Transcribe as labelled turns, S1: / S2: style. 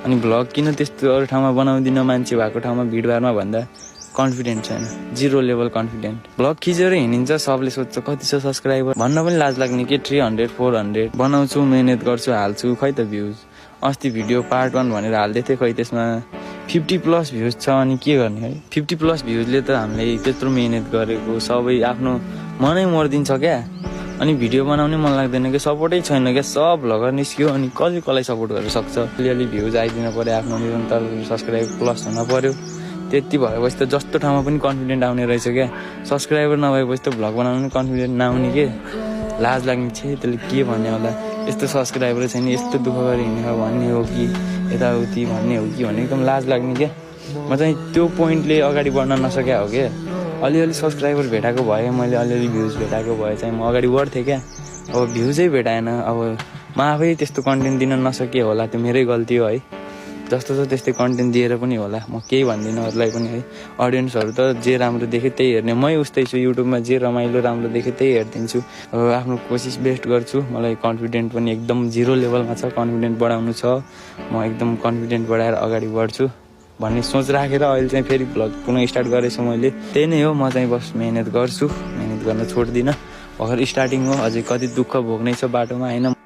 S1: अनि भ्लग किन त्यस्तो अरू ठाउँमा बनाउँदिन मान्छे भएको ठाउँमा भिडभाडमा भन्दा कन्फिडेन्ट छैन, 0 लेभल कन्फिडेन्ट। भ्लग खिचेर हिँडिन्छ, सबले सोध्छ कति छ सब्सक्राइबर भन्न पनि लाज लाग्ने के 300 400 बनाउँछु, मेहनत गर्छु, हाल्छु, खै त भ्युज। अस्ति भिडियो पार्ट 1 भनेर हाल्दै थिएँ, खै त्यसमा 50+ भ्युज छ। अनि के गर्ने है, 50+ भ्युजले त हामीले त्यत्रो मेहनत गरेको सबै आफ्नो मनै मर्दिन्छ क्या। अनि भिडियो बनाउने मन लाग्दैन कि, सपोर्टै छैन क्या, सब भ्लगर निस्क्यो अनि कसलाई सपोर्ट गर्न सक्छ। अलिअलि भ्युज आइदिन पर्यो, आफ्नो निरन्तर सब्सक्राइब प्लस हुन पर्यो। त्यति भएपछि त जस्तो ठाउँमा पनि कन्फिडेन्ट आउने रहेछ क्या। सब्सक्राइबर नभएपछि त भ्लग बनाउनु पनि कन्फिडेन्ट नआउने के, लाज लाग्ने छ। त्यसले के भन्ने होला, यस्तो सब्सक्राइबर छैन, यस्तो दुःख गरेर हिँडेको भन्ने हो कि, यताउति भन्ने हो कि भन्ने एकदम लाज लाग्ने क्या। म चाहिँ त्यो पोइन्टले अगाडि बढ्न नसक्या हो क्या। अलिअलि सब्सक्राइबर भेटाएको भए, मैले अलिअलि भ्युज भेटाएको भए चाहिँ म अगाडि बढ्थेँ क्या। अब भ्युजै भेटाएन, अब म आफै त्यस्तो कन्टेन्ट दिन नसके होला, त्यो मेरै गल्ती हो है। जस्तो छ त्यस्तै कन्टेन्ट दिएर पनि होला, म केही भन्दिनँ अरूलाई पनि है। अडियन्सहरू त जे राम्रो देखेँ त्यही हेर्ने, मै उस्तै छु। युट्युबमा जे रमाइलो राम्रो देखेँ त्यही हेरिदिन्छु। अब आफ्नो कोसिस बेस्ट गर्छु। मलाई कन्फिडेन्ट पनि एकदम 0 लेभलमा छ, कन्फिडेन्ट बढाउनु छ। म एकदम कन्फिडेन्ट बढाएर अगाडि बढ्छु भन्ने सोच राखेर अहिले चाहिँ फेरि भ्लग पुनः स्टार्ट गरेछु मैले। त्यही नै हो, म चाहिँ बस मेहनत गर्छु, मेहनत गर्न छोड्दिनँ। भर्खर स्टार्टिङ हो, अझै कति दुःख भोग्नै छ बाटोमा होइन।